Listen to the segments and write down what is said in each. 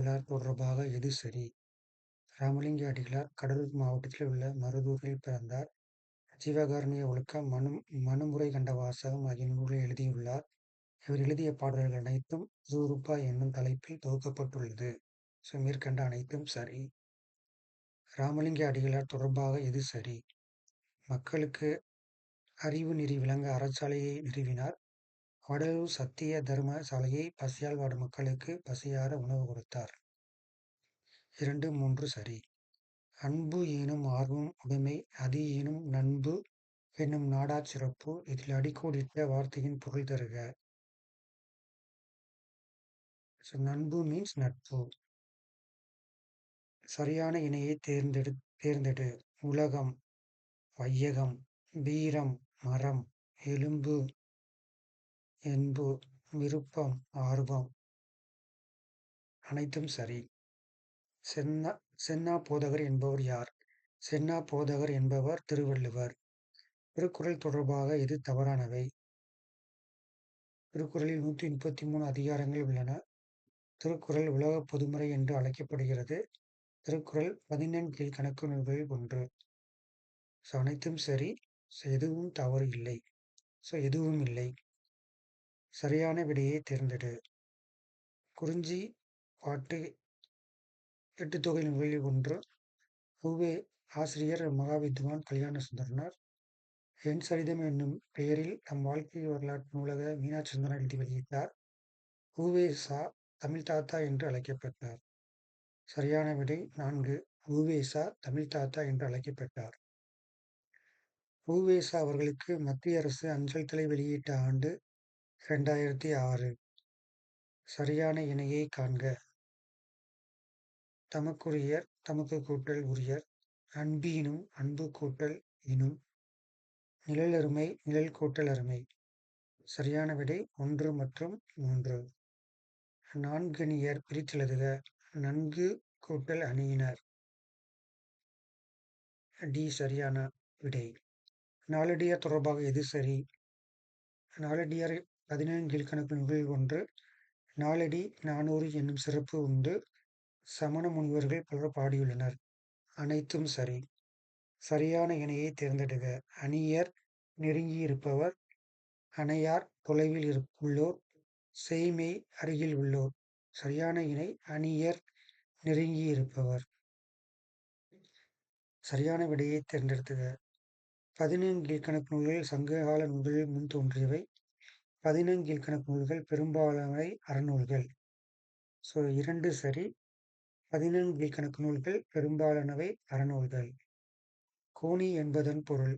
அடிகளார் தொடர்பாக எது சரி? ராமலிங்க அடிகளார் கடலூர் மாவட்டத்தில் உள்ள மருதூரில் பிறந்தார். ஜீவகாருண்ய ஒழுக்கம், மனுமுறை கண்ட வாசகம் ஆகிய நூல்களை எழுதியுள்ளார். இவர் எழுதிய பாடல்கள் அனைத்தும் சுரூபா என்னும் தலைப்பில் தொகுக்கப்பட்டுள்ளது. மேற்கண்ட அனைத்தும் சரி. ராமலிங்க அடிகளார் தொடர்பாக எது சரி? மக்களுக்கு அறிவு நெறி விளங்க அறச்சாலையை நிறுவினார். வடலூர் சத்திய தர்ம சாலையை பசியால் வாடும் மக்களுக்கு பசியார உணவு கொடுத்தார். 2, 3 சரி. அன்பு எனும் ஆர்வம் உடைமை, அது எனும் நண்பு என்னும் நாடாச் சிறப்பு. இதில் அடிக்கோடிட்ட வார்த்தையின் பொருள் தருக. நண்பு மீன்ஸ் நட்பு. சரியான இணையை தேர்ந்தெடு. உலகம், வையகம், வீரம், மரம், எலும்பு, என்பு, விருப்பம், ஆர்வம் அனைத்தும் சரி. சென்னா போதகர் என்பவர் யார்? சென்னா போதகர் என்பவர் திருவள்ளுவர். திருக்குறள் தொடர்பாக எது தவறானவை? திருக்குறளில் 133 அதிகாரங்கள் உள்ளன. திருக்குறள் உலக பொதுமறை என்று அழைக்கப்படுகிறது. திருக்குறள் 14 கீழ்க்கணக்கு நூல்களில் ஒன்று. அனைத்தும் சரி. எதுவும் தவறு இல்லை. எதுவும் இல்லை. சரியான விடையை தேர்ந்தெடு. குறிஞ்சி பாட்டு 8 தொகை நூல்களில் ஒன்று. உவே ஆசிரியர் மகாவித்வான் கல்யாண சுந்தரனார். என் சரிதம் என்னும் பெயரில் தம் வாழ்க்கை வரலாற்று நூலக மீனாட்சி சுந்தரனார் எழுதி வெளியிட்டார். உவே.சா தமிழ் தாத்தா என்று அழைக்கப்பட்டார். சரியான விடை 4. உவே.சா தமிழ் தாத்தா என்று அழைக்கப்பட்டார். உவே.சா அவர்களுக்கு மத்திய அரசு அஞ்சல் தலை வெளியிட்ட ஆண்டு 2006. சரியான இணையை காண்க. தமக்குரியர் தமக்கு கூட்டல் உரியர், அன்பீனும் அன்பு கூட்டல் இனும், நிழலருமை நிழல் கூட்டல் அருமை. சரியான விடை 1 மற்றும் 3. நான்கணியர் பிரித்தெழுதுக. நன்கு கூட்டல் அணியினர். டி சரியான விடை. நாலடியார் தொடர்பாக எது சரி? நாலடியார் 17 கீழ்க்கணக்கு நூல்களில் ஒன்று. நாலடி 400 என்னும் சிறப்பு உண்டு. சமண முனிவர்கள் பலர் பாடியுள்ளனர். அனைத்தும் சரி. சரியான இணையை தேர்ந்தெடுக. அணியர் நெருங்கியிருப்பவர், அணையார் தொலைவில் உள்ளோர், சேய்மை அருகில் உள்ளோர். சரியான இணை அணியர் நெருங்கியிருப்பவர். சரியான விடையை தேர்ந்தெடுத்துக. 14 கீழ்க்கணக்கு நூல்கள் சங்ககால நூல்களில் முன் தோன்றியவை. 14 கீழ்க்கணக்கு நூல்கள் பெரும்பாலானவை அறநூல்கள். 2 சரி. 14 கீழ்க்கணக்கு நூல்கள் பெரும்பாலானவை அறநூல்கள். கோணி என்பதன் பொருள்.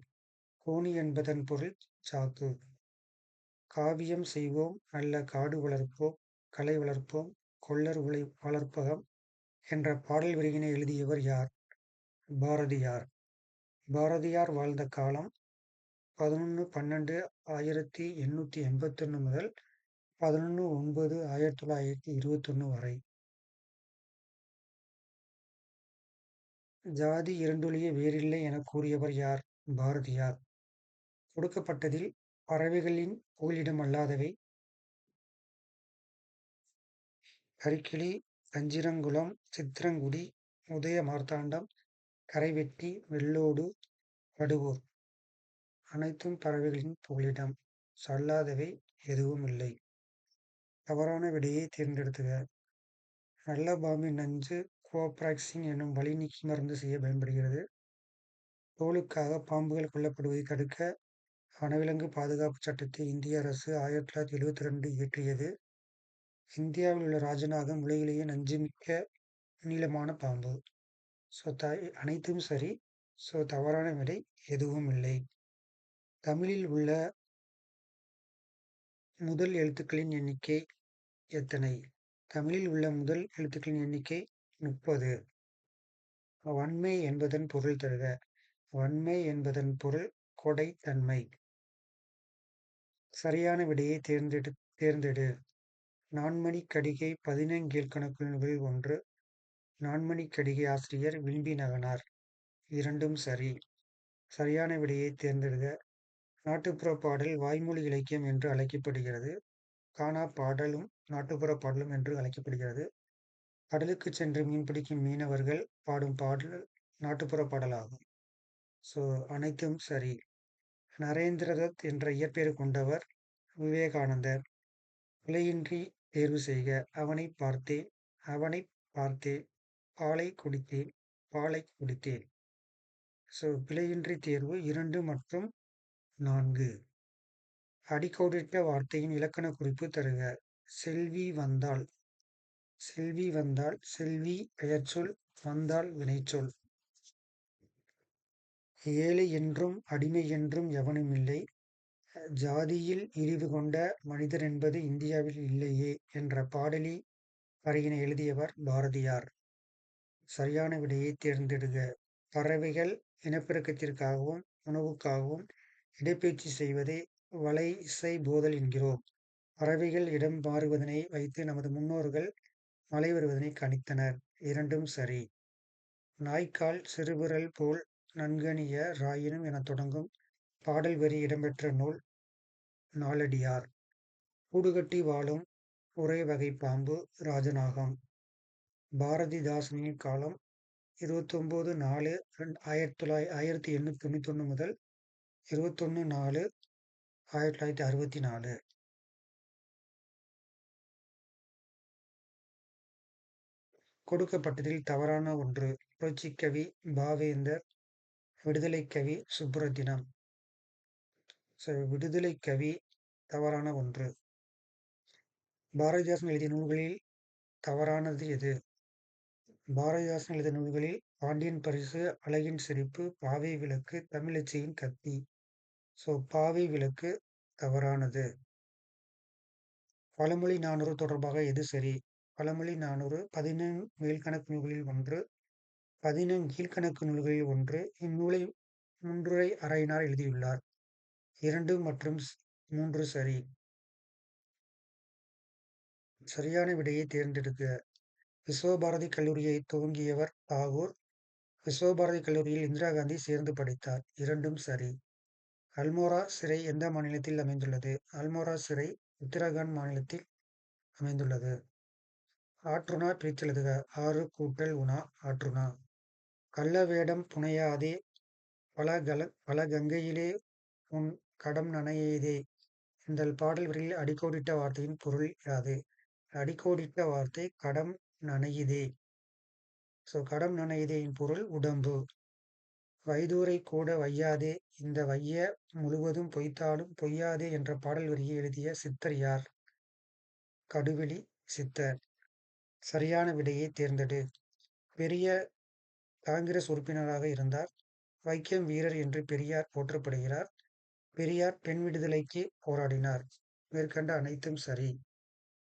கோணி என்பதன் பொருள் சாக்கு. காவியம் செய்வோம், நல்ல காடு வளர்ப்போம், கலை வளர்ப்போம், கொல்லர் வளர்ப்பகம் என்ற பாடல் வரியினை எழுதியவர் யார்? பாரதியார். பாரதியார் வாழ்ந்த காலம் 11/12/1881 முதல் 11/9/1921 வரை. ஜாதி இரண்டொழிய வேறில்லை எனக் கூறியவர் யார்? பாரதியார். கொடுக்கப்பட்டதில் பறவைகளின் புகலிடம் அல்லாதவை. கரிக்கிளி, கஞ்சிரங்குளம், சித்திரங்குடி, உதய மார்த்தாண்டம், கரைவெட்டி, வெள்ளோடு, வடுவூர் அனைத்தும் பறவைகளின் புகலிடம். அல்லாதவை எதுவும் இல்லை. தவறான விடையை தேர்ந்தெடுத்துக. நல்ல பாம்பின் நஞ்சு குளோப்ராக்சின் என்னும் வலி நீக்கி மருந்து செய்ய பயன்படுகிறது. தோலுக்காக பாம்புகள் கொல்லப்படுவதை தடுக்க வனவிலங்கு பாதுகாப்பு சட்டத்தை இந்திய அரசு 1972 இயற்றியது. இந்தியாவில் உள்ள ராஜநாகம் உலகிலேயே நஞ்சுமிக்க நீளமான பாம்பு. அனைத்தும் சரி. தவறான விடை எதுவும் இல்லை. தமிழில் உள்ள முதல் எழுத்துக்களின் எண்ணிக்கை எத்தனை? தமிழில் உள்ள முதல் எழுத்துக்களின் எண்ணிக்கை 30. வன்மை என்பதன் பொருள் தருக. வன்மை என்பதன் பொருள் கொடைத்தன்மை. சரியான விடையை தேர்ந்தெடு. நான்மணிக்கடிகை 14 கீழ்க்கணக்கு நூல்களில் ஒன்று. நான்மணிக்கடிகை ஆசிரியர் வில்பி நகனார். இரண்டும் சரி. சரியான விடையை தேர்ந்தெடுக. நாட்டுப்புற பாடல் வாய்மொழி இலக்கியம் என்று அழைக்கப்படுகிறது. கானா பாடலும் நாட்டுப்புற பாடலும் என்று அழைக்கப்படுகிறது. கடலுக்குச் சென்று மீன்பிடிக்கும் மீனவர்கள் பாடும் பாடல் நாட்டுப்புற பாடலாகும். ஸோ அனைத்தும் சரி. நரேந்திரதத் என்ற இயற்பெயர் கொண்டவர் விவேகானந்தர். பிழையின்றி தேர்வு செய்க. அவனைப் பார்த்தேன், அவனைப் பார்த்தேன், பாலைக் குடித்தேன், பாலைக் குடித்தேன். ஸோ பிழையின்றி தேர்வு 2 மற்றும் 4. அடிக்கோடிட்ட வார்த்தையின் இலக்கணக் குறிப்பு தருக. செல்வி வந்தாள். செல்வி வந்தாள். செல்வி பெயர்ச்சொல். வந்தாள் வினைச்சொல். ஏழை என்றும் அடிமை என்றும் எவனுமில்லை. ஜாதியில் இழிவு கொண்ட மனிதரென்பது இந்தியாவில் இல்லையே என்ற பாடலி வரியினை எழுதியவர் பாரதியார். சரியான விடையைத் தேர்ந்தெடுக. பறவைகள் இனப்பெருக்கத்திற்காகவும் உணவுக்காகவும் இடப்பெயர்ச்சி செய்வதை வலைசை போதல் என்கிறோம். பறவைகள் இடம் மாறுவதனை வைத்து நமது முன்னோர்கள் மழை வருவதனை கணித்தனர். 2ம் சரி. நாய்க்கால் சிறுவிரல் போல் நன்கணிய ராயினும் எனத் தொடங்கும் பாடல் வரி இடம்பெற்ற நூல் நாலடியார். கூடுகட்டி வாழும் ஒரே வகைப் பாம்பு ராஜநாகம். பாரதிதாசனின் காலம் 29/4/1891 முதல் 21/4/1964. கொடுக்கப்பட்டதில் தவறான ஒன்று. புரட்சிக்கவி பாவேந்தர். விடுதலைக்கவி சுப்புரத்தினம். விடுதலைக்கவி தவறான ஒன்று. பாரதிதாசன் எழுதிய நூல்களில் தவறானது எது? பாரதிதாசன் எழுதிய நூல்களில் பாண்டியன் பரிசு, அழகின் சிரிப்பு, பாவை விளக்கு, தமிழச்சியின் கத்தி. பாவை விளக்கு தவறானது. பழமொழி 400 தொடர்பாக எது சரி? பழமொழி 400 11 மேல்கணக்கு நூல்களில் ஒன்று, 11 கீழ்கணக்கு நூல்களில் ஒன்று. இந்நூலை முன்றுரை அறையினார் எழுதியுள்ளார். 2 மற்றும் 3 சரி. சரியான விடையை தேர்ந்தெடுக்க. விஸ்வபாரதி கல்லூரியை துவங்கியவர் தாகூர். விஸ்வபாரதி கல்லூரியில் இந்திரா காந்தி சேர்ந்து படித்தார். 2ம் சரி. அல்மோரா சிறை எந்த மாநிலத்தில் அமைந்துள்ளது? அல்மோரா சிறை உத்தரகாண்ட் மாநிலத்தில் அமைந்துள்ளது. ஆற்றுணா பிரித்தெழுதுக. 6 கூட்டல் உணா ஆற்றுணா. கள்ள வேடம் புனையாதே பல கங்கையிலே உன் கடம் நனையாதே. இந்த பாடல் வரியில் அடிக்கோடிட்ட வார்த்தையின் பொருள் யாது? அடிக்கோடிட்ட வார்த்தை கடம் நனையுதே. கடம் நனையுதேயின் பொருள் உடம்பு. வைதூரை கூட வையாதே. இந்த வைய முழுவதும் பொய்த்தாலும் பொய்யாதே என்ற பாடல் வரியை எழுதிய சித்தர் யார்? கடுவெளி சித்தர். சரியான விடையை தேர்ந்தெடு. பெரிய காங்கிரஸ் உறுப்பினராக இருந்தார். வைக்கம் வீரர் என்று பெரியார் போற்றப்படுகிறார். பெரியார் பெண் விடுதலைக்கு போராடினார். மேற்கண்ட அனைத்தும் சரி.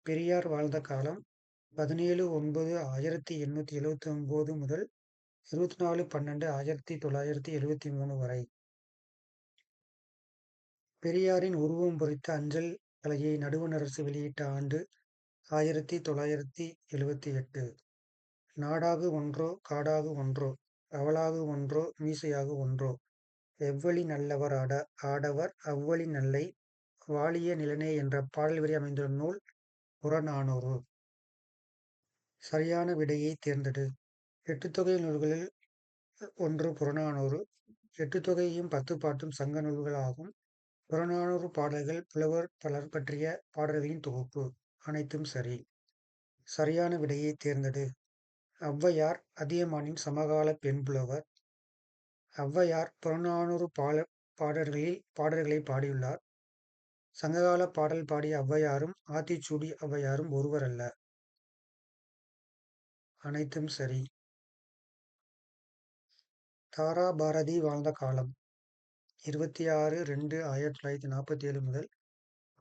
பெரியார் வாழ்ந்த காலம் 17/9/1879 முதல் 24/12/1973 வரை. பெரியாரின் உருவம் பொறித்த அஞ்சல் தலையை நடுவண் அரசு வெளியிட்ட ஆண்டு 1978. நாடாகு ஒன்றோ காடாகு ஒன்றோ அவளாகு ஒன்றோ மீசையாகு ஒன்றோ எவ்வழி நல்லவர் ஆடவர் அவ்வழி நல்லை வாழிய நிலனே என்ற பாடல் வரி அமைந்துள்ள நூல் புறநானூறு. சரியான விடையை தேர்ந்தெடு. எட்டுத்தொகை நூல்களில் ஒன்று புறநானூறு. எட்டுத்தொகையும் 10 பாட்டும் சங்க நூல்கள் ஆகும். புறநானூறு பாடல்கள் புலவர் பலர் பற்றிய பாடல்களின் தொகுப்பு. அனைத்தும் சரி. சரியான விடையை தேர்ந்தெடு. ஔவையார் அதியமானின் சமகால பெண் புலவர். ஔவையார் புறநானூறு பாடல்களை பாடியுள்ளார். சங்ககால பாடல் பாடிய ஔவையாரும் ஆத்திச்சூடி ஔவையாரும் ஒருவர் அல்ல. அனைத்தும் சரி. தாராபாரதி வாழ்ந்த காலம் 26/2/1947 முதல்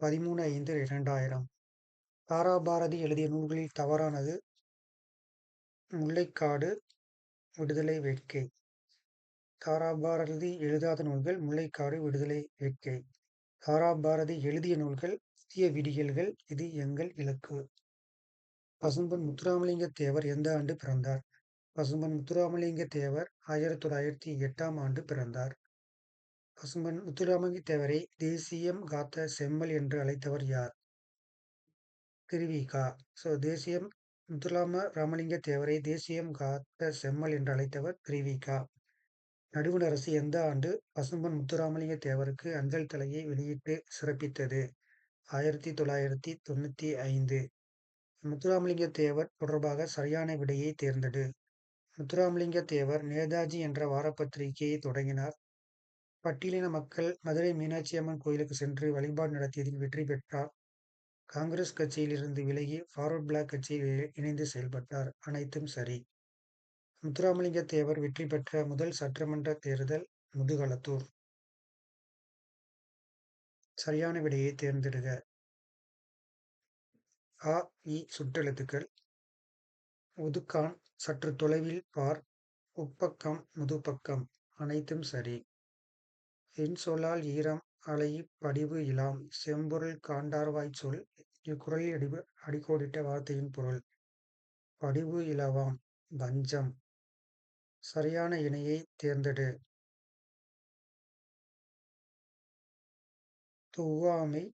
13/5/2000. தாராபாரதி எழுதிய நூல்களில் தவறானது. முல்லைக்காடு, விடுதலை வேட்கை. தாராபாரதி எழுதாத நூல்கள் முல்லைக்காடு, விடுதலை வேட்கை. தாராபாரதி எழுதிய நூல்கள் புதிய விடியல்கள், இது எங்கள் இலக்கு. பசும்பொன் முத்துராமலிங்க தேவர் எந்த ஆண்டு பிறந்தார்? பசும்பொன் முத்துராமலிங்க தேவர் 1908ஆம் ஆண்டு பிறந்தார். பசும்பொன் முத்துராமலிங்க தேவரை தேசியம் காத்த செம்மல் என்று அழைத்தவர் யார்? திருவிக. தேசியம் முத்துராம ராமலிங்க தேவரை தேசியம் காத்த செம்மல் என்று அழைத்தவர் திரு.வி.க. நடுவண் அரசு எந்த ஆண்டு பசும்பொன் முத்துராமலிங்க தேவருக்கு அஞ்சல் தலையை வெளியிட்டு சிறப்பித்தது? 1995. முத்துராமலிங்க தேவர் தொடர்பாக சரியான விடையை தேர்ந்தெடு. முத்துராமலிங்க தேவர் நேதாஜி என்ற வாரப்பத்திரிகையை தொடங்கினார். பட்டியலின மக்கள் மதுரை மீனாட்சி அம்மன் கோயிலுக்கு சென்று வழிபாடு நடத்தியதில் வெற்றி பெற்றார். காங்கிரஸ் கட்சியில் இருந்து விலகி ஃபார்வர்ட் பிளாக் கட்சியில் இணைந்து செயல்பட்டார். அனைத்தும் சரி. முத்துராமலிங்க தேவர் வெற்றி பெற்ற முதல் சட்டமன்ற தேர்தல் முதுகளத்தூர். சரியான விடையை தேர்ந்தெடுக. அ, இ சுட்டெழுத்துக்கள். உதுக்கான் சற்று தொலைவில் பார். உப்பக்கம் முதுப்பக்கம். அனைத்தும் சரி. இன்சொல்லால் ஈரம் அலைஇப் படிவு இலாம் செம்பொருள் காண்டார்வாய்ச் சொல். இக்குறளில் அடிக்கோடிட்ட வார்த்தையின் பொருள். படிவு இலவாம் வஞ்சம். சரியான இணையை தேர்ந்தெடு. துவாமை